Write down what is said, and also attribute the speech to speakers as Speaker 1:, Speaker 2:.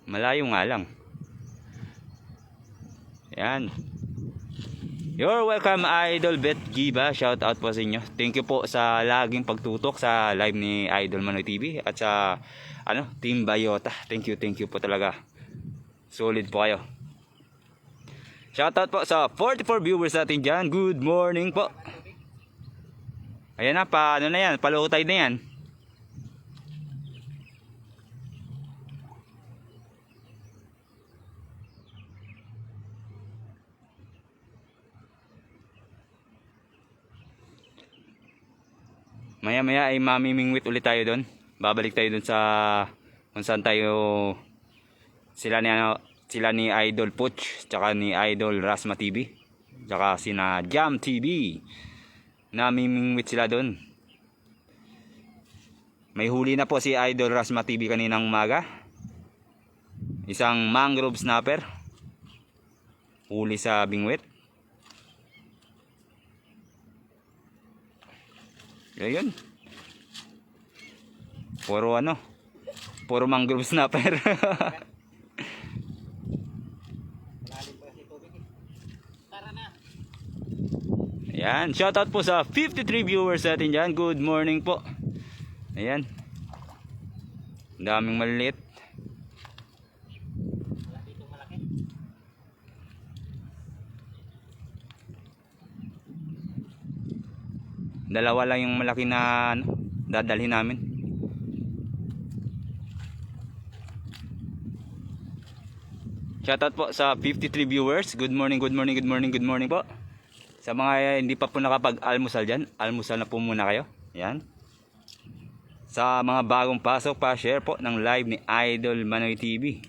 Speaker 1: Malayo nga lang. Yan. You're welcome, Idol Bet Giba. Shout out po sa inyo. Thank you po sa laging pagtutok sa live ni Idol Manoy TV at sa Team Bayota. Thank you po talaga. Solid po kayo. Shout out po sa 44 viewers natin dyan. Good morning po. Ayan na, ano na yan? Palutay na yan. Maya ay mamimingwit ulit tayo doon. Babalik tayo doon sa kung saan tayo sila ni Idol Puch tsaka ni Idol Rasma TV tsaka sina Jam TV. Namimingwit sila doon. May huli na po si Idol Rasma TV kaninang umaga. Isang mangrove snapper. Huli sa bingwit. Ayun. Puro mangrove snapper. Ayan, shoutout po sa 53 viewers natin dyan. Good morning po. Ayan. Daming maliliit. Dalawa lang yung malaki na dadalhin namin. Shoutout po sa 53 viewers. Good morning po. Sa mga hindi pa po nakapag-almusal dyan, almusal na po muna kayo. Yan. Sa mga bagong pasok pa, share po ng live ni Idol Manoy TV.